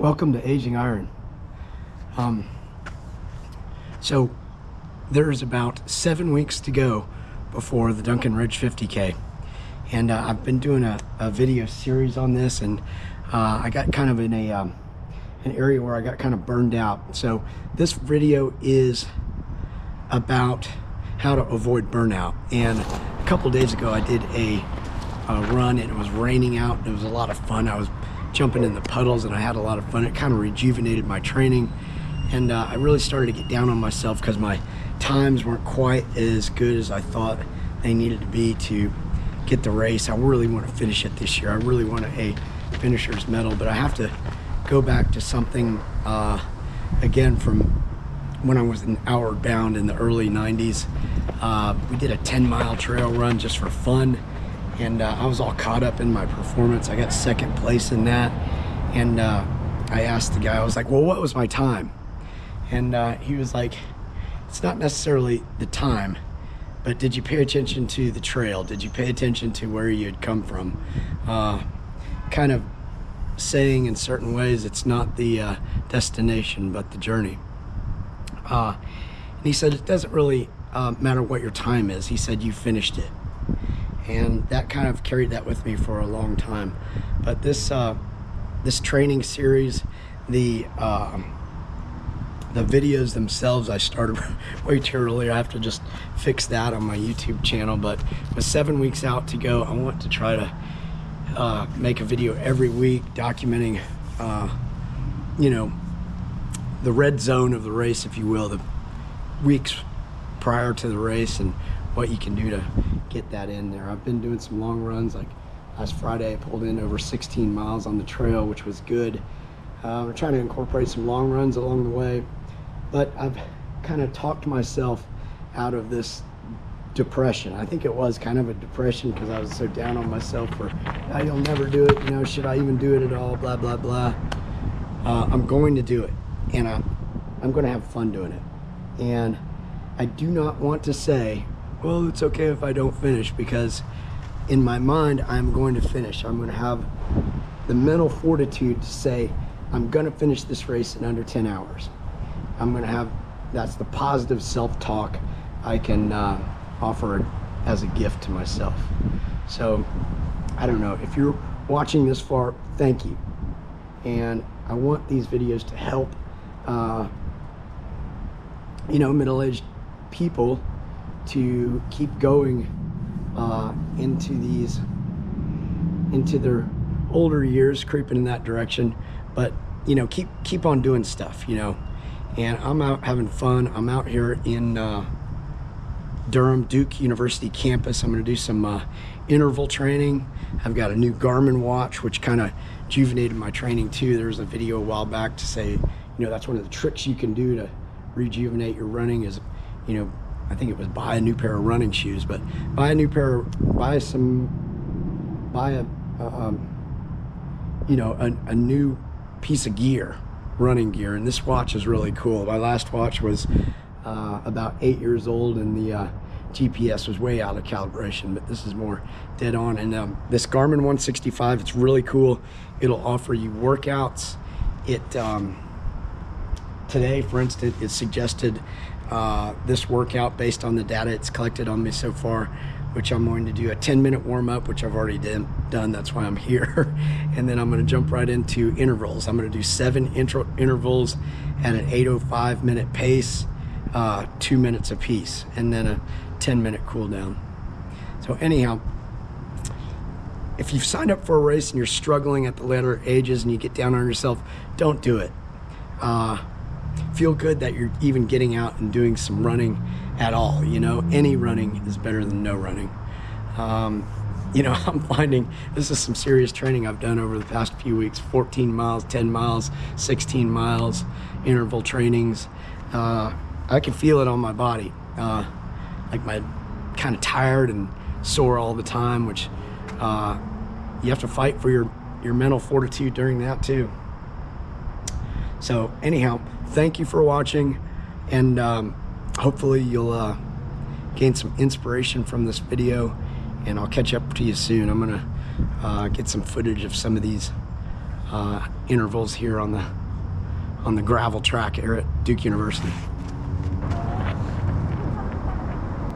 Welcome to Aging Iron. So there's about 7 weeks to go before the Duncan Ridge 50K. And I've been doing a video series on this, and I got kind of in an area where I got kind of burned out. So this video is about how to avoid burnout. And a couple days ago I did a run, and it was raining out, and it was a lot of fun. I was jumping in the puddles and I had a lot of fun. It kind of rejuvenated my training, and I really started to get down on myself because my times weren't quite as good as I thought they needed to be to get the race. I really want to finish it this year. I really want a finisher's medal, but I have to go back to something again from when I was in Outward Bound in the early 90s. We did a 10-mile trail run just for fun, and I was all caught up in my performance. I got second place in that, and I asked the guy, I was like, well, what was my time? And he was like, it's not necessarily the time, but did you pay attention to the trail? Did you pay attention to where you had come from? Kind of saying in certain ways it's not the destination, but the journey. And he said, it doesn't really matter what your time is. He said, you finished it. And that kind of carried that with me for a long time. But this this training series, the videos themselves, I started way too early. I have to just fix that on my YouTube channel. But with 7 weeks out to go, I want to try to make a video every week documenting, you know, the red zone of the race, if you will, the weeks prior to the race, and what you can do to get that in there. I've been doing some long runs. Like last Friday I pulled in over 16 miles on the trail, which was good. I'm trying to incorporate some long runs along the way, but I've kind of talked myself out of this depression. I think it was kind of a depression because I was so down on myself for, oh, you'll never do it, you know, should I even do it at all, blah blah blah. I'm going to do it, and I'm going to have fun doing it. And I do not want to say, well, it's okay if I don't finish, because in my mind I'm going to finish. I'm going to have the mental fortitude to say I'm going to finish this race in under 10 hours. I'm going to have, that's the positive self-talk I can offer as a gift to myself. So I don't know, if you're watching this far, thank you. And I want these videos to help you know, middle-aged people to keep going into their older years, creeping in that direction, but you know, keep on doing stuff, you know. And I'm out having fun. I'm out here in Durham, Duke University campus. I'm going to do some interval training. I've got a new Garmin watch, which kind of rejuvenated my training too. There was a video a while back to say, you know, that's one of the tricks you can do to rejuvenate your running is, you know, I think it was buy a new pair of running shoes, but buy a, you know, a new piece of gear, running gear. And this watch is really cool. My last watch was about 8 years old, and the GPS was way out of calibration, but this is more dead on. And this Garmin 165, it's really cool. It'll offer you workouts. It today, for instance, it suggested this workout based on the data it's collected on me so far, which I'm going to do a 10-minute warm-up, which I've already done. That's why I'm here. And then I'm going to jump right into intervals. I'm going to do 7 intervals at an 8:05-minute pace, 2 minutes apiece, and then a 10-minute cool down. So anyhow, if you've signed up for a race and you're struggling at the later ages and you get down on yourself, don't do it. Feel good that you're even getting out and doing some running at all. You know, any running is better than no running. You know, I'm finding this is some serious training I've done over the past few weeks. 14 miles, 10 miles, 16 miles, interval trainings. I can feel it on my body. Like my kind of tired and sore all the time, which you have to fight for your mental fortitude during that too. So anyhow, thank you for watching, and hopefully you'll gain some inspiration from this video, and I'll catch up to you soon. I'm gonna get some footage of some of these intervals here on the gravel track here at Duke University.